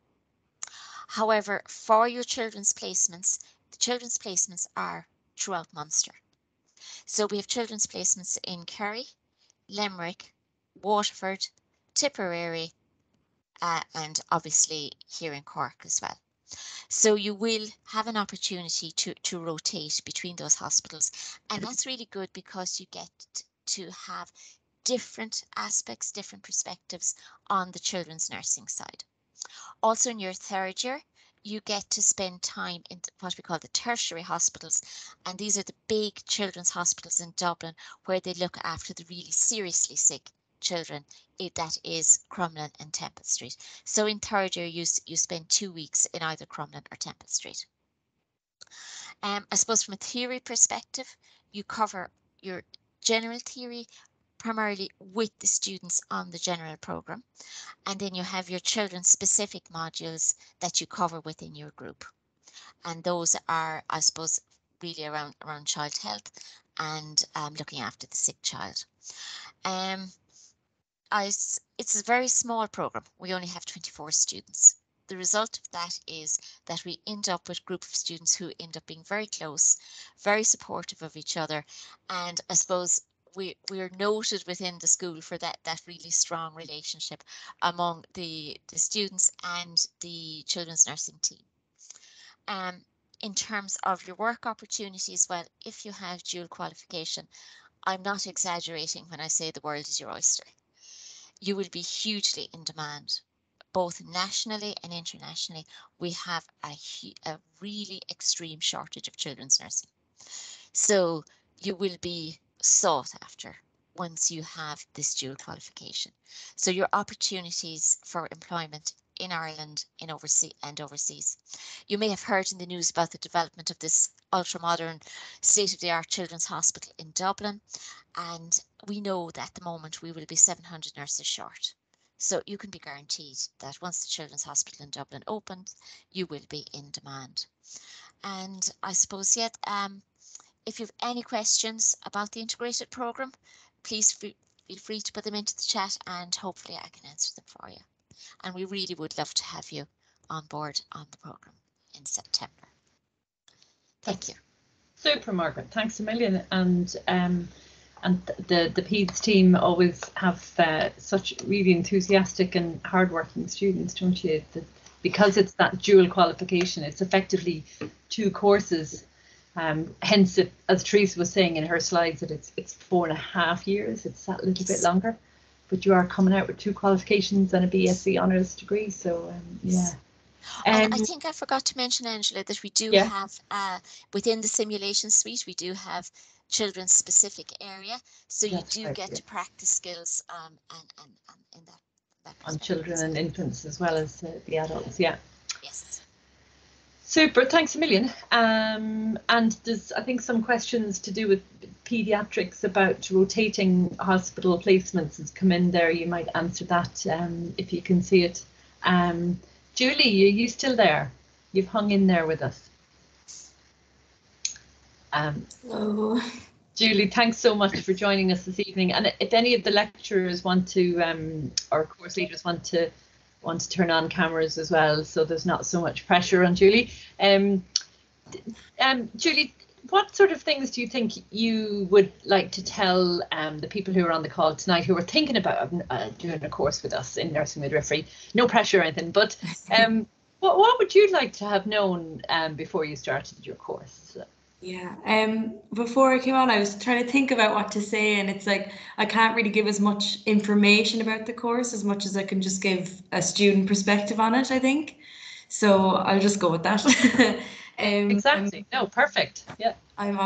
However, for your children's placements, the children's placements are throughout Munster. So we have children's placements in Kerry, Limerick, Waterford, Tipperary, and obviously here in Cork as well. So you will have an opportunity to rotate between those hospitals, and that's really good because you get to have different aspects, different perspectives on the children's nursing side. Also in your 3rd year, you get to spend time in what we call the tertiary hospitals, and these are the big children's hospitals in Dublin where they look after the really seriously sick children. That is Crumlin and Temple Street. So in 3rd year, you spend 2 weeks in either Crumlin or Temple Street. I suppose from a theory perspective, you cover your general theory primarily with the students on the general programme, and then you have your children's specific modules that you cover within your group, and those are, I suppose, really around child health and looking after the sick child. It's a very small programme. We only have 24 students. The result of that is that we end up with a group of students who end up being very close, very supportive of each other, and I suppose we're noted within the school for that really strong relationship among the students and the children's nursing team. In terms of your work opportunities, well, if you have dual qualification, I'm not exaggerating when I say the world is your oyster. You will be hugely in demand, both nationally and internationally. We have a really extreme shortage of children's nursing. So you will be sought after once you have this dual qualification. So your opportunities for employment in Ireland and overseas. You may have heard in the news about the development of this ultra-modern state-of-the-art children's hospital in Dublin, and we know that at the moment we will be 700 nurses short. So you can be guaranteed that once the Children's Hospital in Dublin opens, you will be in demand. And I suppose yet, if you have any questions about the integrated programme, please feel free to put them into the chat and hopefully I can answer them for you. And we really would love to have you on board on the programme in September. Thank you. Super, Margaret. Thanks a million. And the PEDS team always have such really enthusiastic and hardworking students, don't you? Because it's that dual qualification, it's effectively 2 courses. Hence, as Teresa was saying in her slides, that it's 4.5 years. It's that little bit longer, but you are coming out with 2 qualifications and a BSc honours degree. So yeah. And I think I forgot to mention, Angela, that we do have within the simulation suite, we do have children's specific area, so you do get to practice skills and in that on children and infants as well as the adults. Yeah. Yes. Super, thanks a million. And there's, I think, some questions to do with paediatrics about rotating hospital placements has come in there. You might answer that if you can see it. Julie, are you still there? You've hung in there with us. Hello. Julie, thanks so much for joining us this evening. And if any of the lecturers want to, or course leaders want to want to turn on cameras as well, so there's not so much pressure on Julie. Julie, what sort of things do you think you would like to tell the people who are on the call tonight who are thinking about doing a course with us in nursing midwifery? No pressure or anything, but what would you like to have known before you started your course? Yeah, before I came on, I was trying to think about what to say, and it's like I can't really give as much information about the course as much as I can just give a student perspective on it, I think. So I'll just go with that. Exactly. No, perfect. Yeah. I'm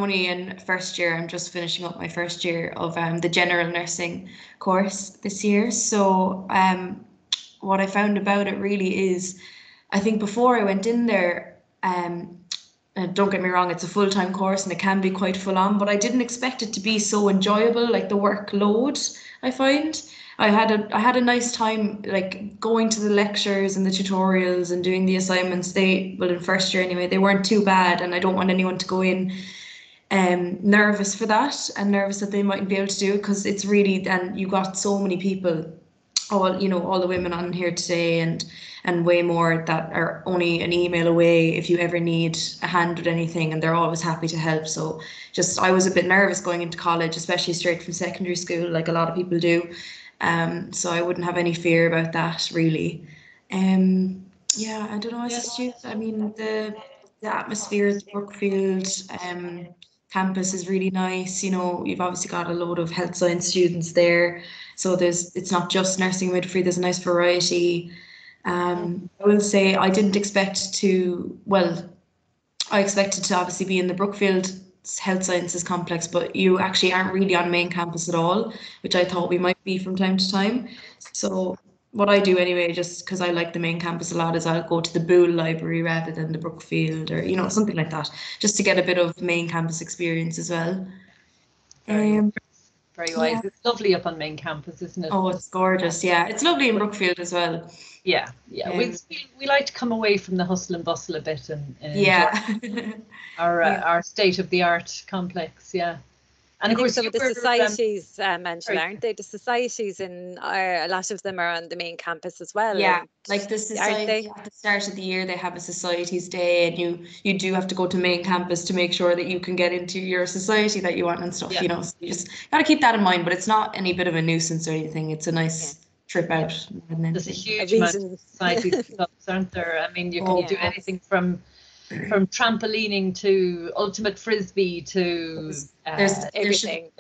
only in first year. I'm just finishing up my first year of the general nursing course this year. So what I found about it really is, I think before I went in there, don't get me wrong, it's a full-time course and it can be quite full on, but I didn't expect it to be so enjoyable, like the workload. I find I had a nice time, like going to the lectures and the tutorials and doing the assignments. Well, in first year anyway, they weren't too bad, and I don't want anyone to go in nervous for that and nervous that they mightn't be able to do it, because it's really, and you got so many people, all the women on here today and way more that are only an email away if you ever need a hand with anything, and they're always happy to help. So I was a bit nervous going into college, especially straight from secondary school, like a lot of people do. So I wouldn't have any fear about that really. Yeah, I don't know, as a student, I mean, the atmosphere at Brookfield campus is really nice. You've obviously got a load of health science students there, so it's not just nursing midwifery, there's a nice variety. I will say I didn't expect to, I expected to obviously be in the Brookfield Health Sciences complex, but you actually aren't really on main campus at all, which I thought we might be from time to time. So what I do anyway, just because I like the main campus a lot, is I'll go to the Boole Library rather than the Brookfield, or something like that, just to get a bit of main campus experience as well. Very wise. Yeah. It's lovely up on main campus, isn't it? Oh, it's gorgeous. Yeah, it's lovely in Brookfield as well. Yeah. We like to come away from the hustle and bustle a bit and enjoy our state-of-the-art complex. Yeah. And I of think course, some of the societies, Angela, aren't they? The societies a lot of them are on the main campus as well. Yeah, like the society at the start of the year, they have a societies day, and you do have to go to main campus to make sure that you can get into your society that you want and stuff. So you just got to keep that in mind. But it's not any bit of a nuisance or anything. It's a nice trip out. There's a huge amount of societies clubs, aren't there? I mean, you can do anything from trampolining to ultimate frisbee to there's everything.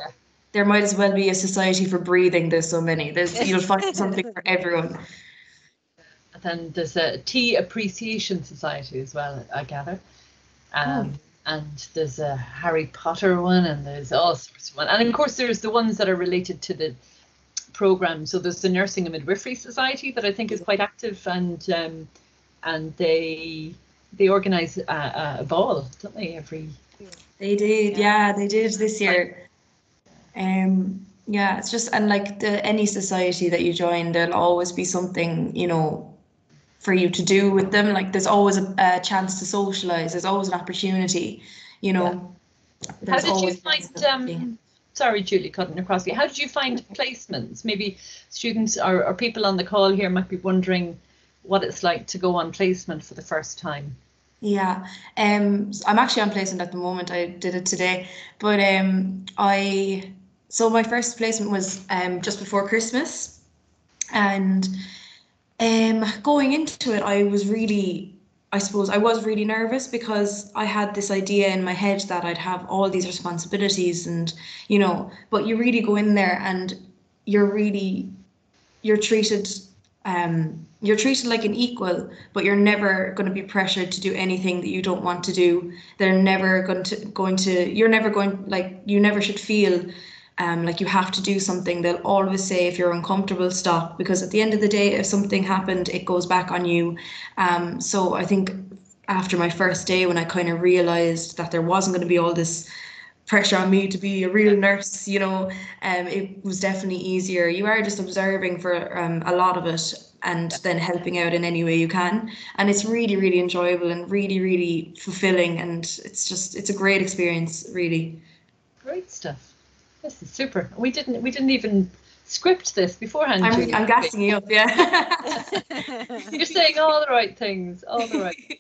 There might as well be a society for breathing. There's so many. You'll find something for everyone. And then there's a tea appreciation society as well, I gather. And there's a Harry Potter one, and there's all sorts of one. And of course, there's the ones that are related to the program. So there's the Nursing and Midwifery Society that I think is quite active, and they organise a ball, don't they? They did, they did this year. Yeah, it's just, and like any society that you join, there'll always be something, for you to do with them. Like there's always a chance to socialize. There's always an opportunity, How did you find? Sorry, Julie, cutting across you. How did you find placements? Maybe students or people on the call here might be wondering what it's like to go on placement for the first time. Yeah, I'm actually on placement at the moment. I did it today, but so my first placement was just before Christmas, and going into it, I was really nervous, because I had this idea in my head that I'd have all these responsibilities, and but you really go in there and you're treated like an equal, but you're never going to be pressured to do anything that you don't want to do. You never should feel like you have to do something. They'll always say, if you're uncomfortable, stop, because at the end of the day, if something happened, it goes back on you. So I think after my first day, when I kind of realized that there wasn't going to be all this pressure on me to be a real nurse, it was definitely easier. You are just observing for a lot of it, and then helping out in any way you can, and it's really, really enjoyable and really, really fulfilling, and it's a great experience, really. Great stuff. This is super. We didn't even script this beforehand, Julie? I'm gassing you up, yeah. You're saying all the right things, all the right.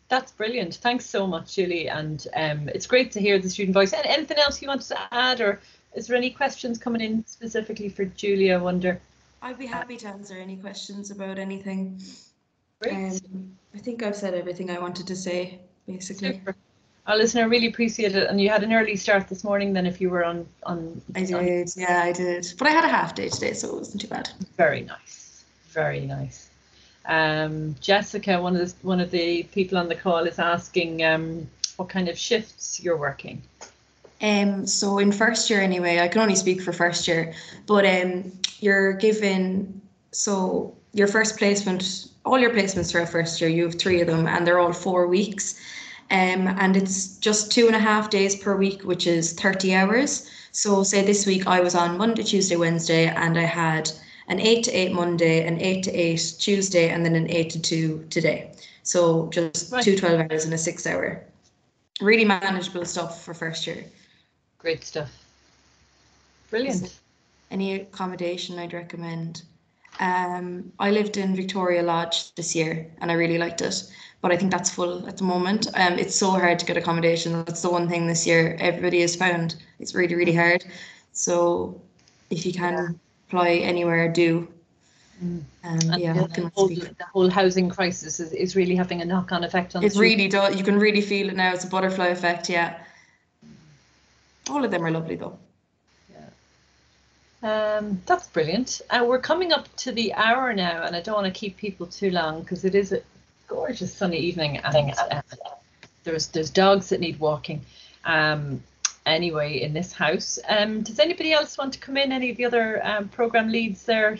That's brilliant. Thanks so much, Julie. And it's great to hear the student voice. And anything else you want to add, or is there any questions coming in specifically for Julie, I wonder? I'd be happy to answer any questions about anything. Great. I think I've said everything I wanted to say, basically. Super. Oh, listen, I really appreciate it. And you had an early start this morning then if you were on. I did, yeah, I did. But I had a half day today, so it wasn't too bad. Very nice. Very nice. Jessica, one of the people on the call, is asking what kind of shifts you're working. So in first year anyway, I can only speak for first year, but you're given, so your first placement, all your placements for a first year, you have 3 of them and they're all 4 weeks. And it's just 2.5 days per week, which is 30 hours. So say this week I was on Monday, Tuesday, Wednesday, and I had an 8 to 8 Monday, an 8 to 8 Tuesday, and then an 8 to 2 today. So just Right. 2 12 hours and a 6 hour. Really manageable stuff for first year. Great stuff. Brilliant. Any accommodation I'd recommend. I lived in Victoria Lodge this year and I really liked it, but I think that's full at the moment. It's so hard to get accommodation. That's the one thing this year everybody has found. It's really, really hard. So if you can apply anywhere, do. Yeah, the whole housing crisis is really having a knock-on effect on. It really does. You can really feel it now. It's a butterfly effect. Yeah. All of them are lovely though. That's brilliant. We're coming up to the hour now, and I don't want to keep people too long because it is a gorgeous sunny evening, and there's dogs that need walking. Anyway, in this house, does anybody else want to come in? Any of the other program leads there?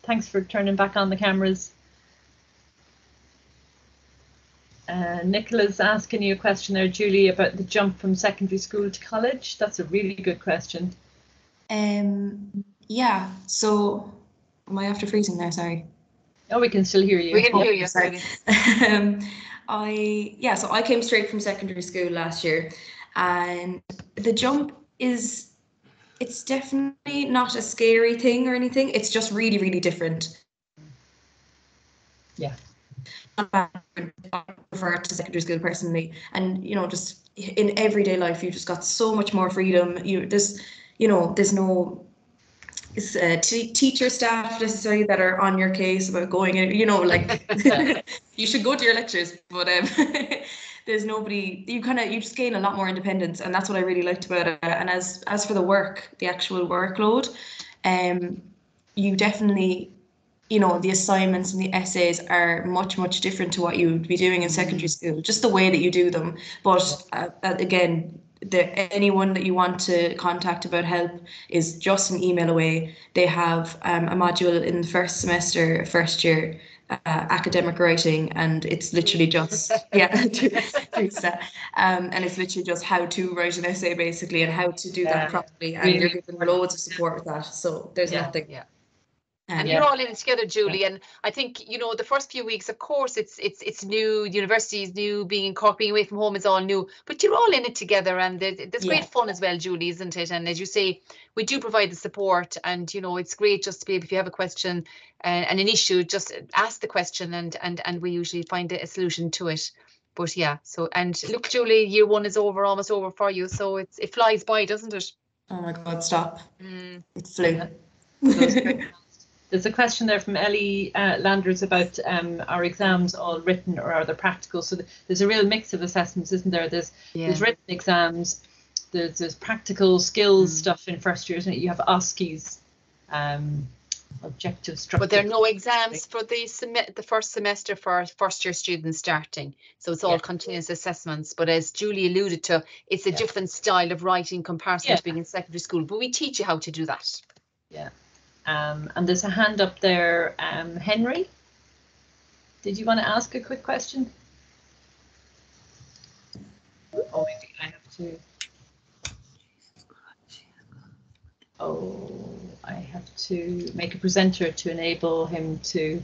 Thanks for turning back on the cameras. Nicola's asking you a question there, Julie, about the jump from secondary school to college. That's a really good question. Yeah, so am I after freezing there? Sorry. Oh, we can still hear you. We can hear you. Sorry. So I came straight from secondary school last year, and the jump it's definitely not a scary thing or anything. It's just really, really different. Yeah. I prefer to secondary school personally, and just in everyday life, you just got so much more freedom. There's no teacher staff necessarily that are on your case about going in, you should go to your lectures, but there's nobody. You just gain a lot more independence, and that's what I really liked about it. And as for the actual workload, you definitely, the assignments and the essays are much, much different to what you would be doing in secondary school, just the way that you do them. But again, anyone that you want to contact about help is just an email away. They have a module in the first semester, first year, academic writing, and it's literally just and it's literally just how to write an essay basically, and how to do that properly, and you're given loads of support with that. So there's nothing. And you're all in it together, Julie. And I think, the first few weeks, of course, it's new, university is new, being in Cork, being away from home is all new, but you're all in it together, and there's great fun as well, Julie, isn't it? And as you say, we do provide the support, and, it's great just to be able, if you have a question and an issue, just ask the question, and we usually find a solution to it. But yeah, and look, Julie, year 1 is almost over for you, so it flies by, doesn't it? Oh my God, stop. It flew. There's a question there from Ellie Landers about our exams all written or are they practical? So there's a real mix of assessments, isn't there? There's written exams, there's practical skills stuff in first year, isn't it? You have OSCEs, objective structure. But there are no exams for the first semester for first year students starting. So it's all continuous assessments. But as Julie alluded to, it's a different style of writing comparison to being in secondary school. But we teach you how to do that. Yeah. And there's a hand up there, Henry. Did you want to ask a quick question? Oh, maybe I have to. Oh, I have to make a presenter to enable him to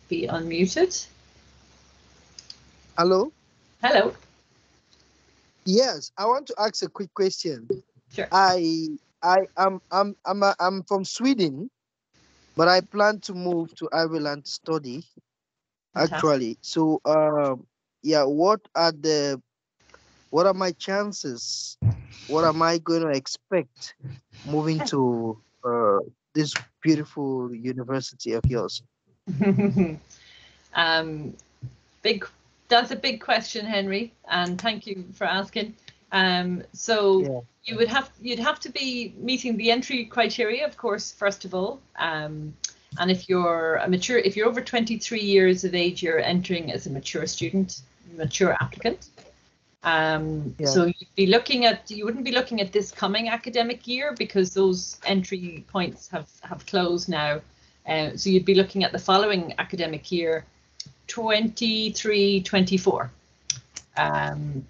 be unmuted. Hello. Hello. Yes, I want to ask a quick question. Sure. I'm from Sweden, but I plan to move to Ireland to study. Fantastic. Actually, so yeah, what are my chances? What am I going to expect moving to this beautiful university of yours? um, that's a big question, Henry, and thank you for asking. So Yeah. you'd have to be meeting the entry criteria, of course, first of all. And if you're over 23 years of age, you're entering as a mature student, mature applicant. Yeah. So you wouldn't be looking at this coming academic year because those entry points have closed now. So you'd be looking at the following academic year, 23-24.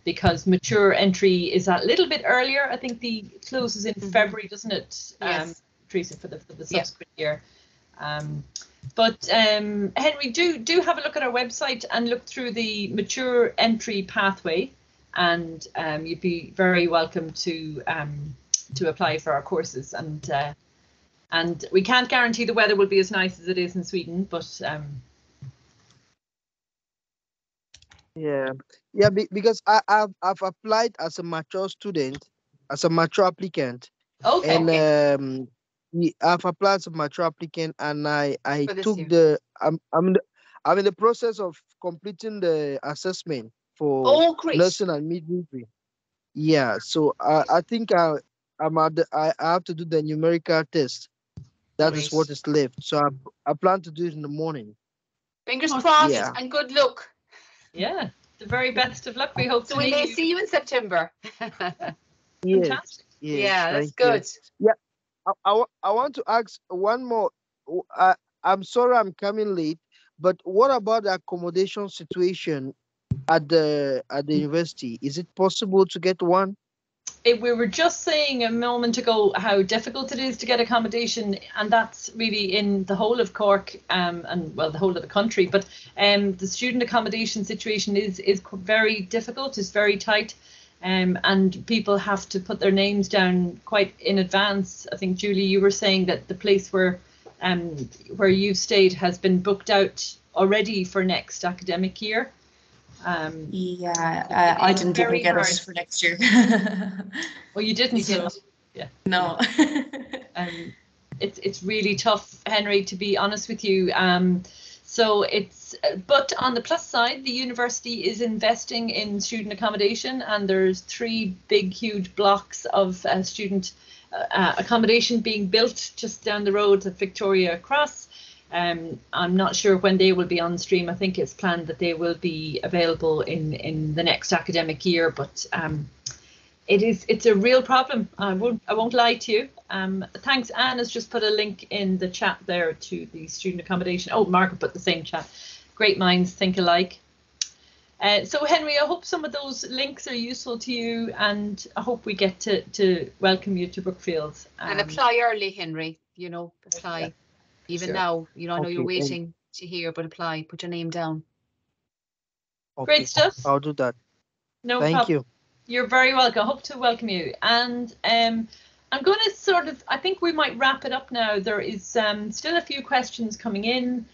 Because mature entry is a little bit earlier. I think the closes in February, doesn't it? Yes. Teresa, for the subsequent year. But Henry, do have a look at our website and look through the mature entry pathway, and you'd be very welcome to apply for our courses. And we can't guarantee the weather will be as nice as it is in Sweden, but yeah, because I've applied as a mature student, as a mature applicant, okay. and I've applied as a mature applicant, and I For this took year. I'm in the process of completing the assessment for Oh, great. nursing and midwifery. Yeah, so I think I have to do the numerical test. That is Great. what is left. So I plan to do it in the morning. Fingers crossed, Yeah. and good luck. Yeah, the very best of luck. We hope So to we meet may you. see you in September. Yes. Fantastic. Yes. Yeah, that's Thank you. good. Yeah, I want to ask one more. I'm sorry I'm coming late, but what about the accommodation situation at the university? Is it possible to get one? We were just saying a moment ago how difficult it is to get accommodation, and that's really in the whole of Cork, and well, the whole of the country. But the student accommodation situation is very difficult. It's very tight, and people have to put their names down quite in advance. I think, Julie, you were saying that the place where you've stayed has been booked out already for next academic year. Yeah, I didn't even get hard. it for next year. Well, you didn't. You didn't? Yeah. No. It's really tough, Henry, to be honest with you. So but on the plus side, the university is investing in student accommodation, and there's 3 big, huge blocks of student accommodation being built just down the road at Victoria Cross. I'm not sure when they will be on stream. I think it's planned that they will be available in the next academic year, but it's a real problem. I won't lie to you. Thanks. Anne has just put a link in the chat there to the student accommodation. Oh, Margaret put the same chat. Great minds think alike. So Henry, I hope some of those links are useful to you, and I hope we get to welcome you to Brookfield. And apply early, Henry. Apply. Yeah. Even Sure. now, I know you're Okay, waiting to hear, but apply. Put your name down. Okay, Great stuff. I'll do that. No Thank problem. you. You're very welcome. I hope to welcome you. And I'm going to I think we might wrap it up now. There is still a few questions coming in.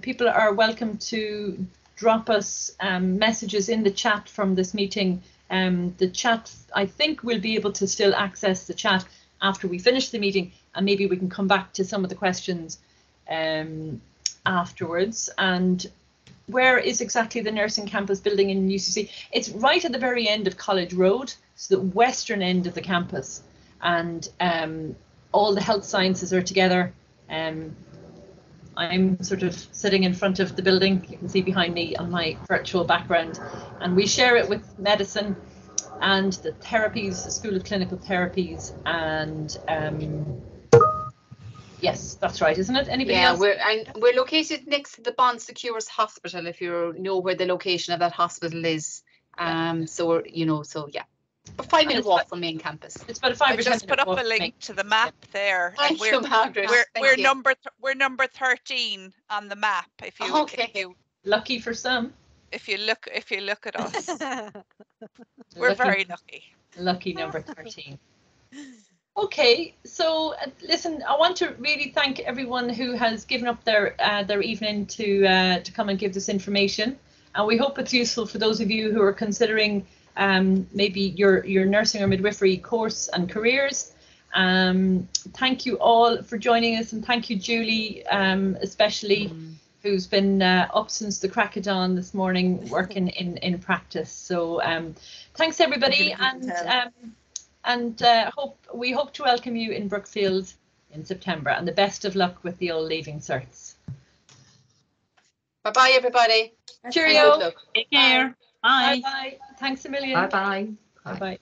People are welcome to drop us messages in the chat from this meeting. The chat, I think we'll be able to still access the chat after we finish the meeting, and maybe we can come back to some of the questions afterwards. And where is exactly the nursing campus building in UCC? It's right at the very end of College Road, so the western end of the campus, and all the health sciences are together. I'm sort of sitting in front of the building. You can see behind me on my virtual background, and we share it with medicine and the therapies, the School of Clinical Therapies, and yes, that's right, isn't it? Anybody else? We're located next to the Bon Secures Hospital, if you know where the location of that hospital is. So we're, yeah. A 5-minute walk from main campus. It's about a 5 or 10 minute walk. Just put up a link to the map there. Thank you, Margaret. We're number 13 on the map. If you lucky for some. If you look at us, we're very lucky. Lucky number 13. Okay, so listen, I want to really thank everyone who has given up their evening to come and give this information, and we hope it's useful for those of you who are considering maybe your nursing or midwifery course and careers. Thank you all for joining us, and thank you, Julie, especially, who's been up since the crack of dawn this morning working in practice. So thanks everybody, and we hope to welcome you in Brookfield in September, and the best of luck with the old leaving certs. Bye bye, everybody. Cheerio. Good luck. Take care. Bye. Bye bye. Thanks a million. Bye bye. Bye bye.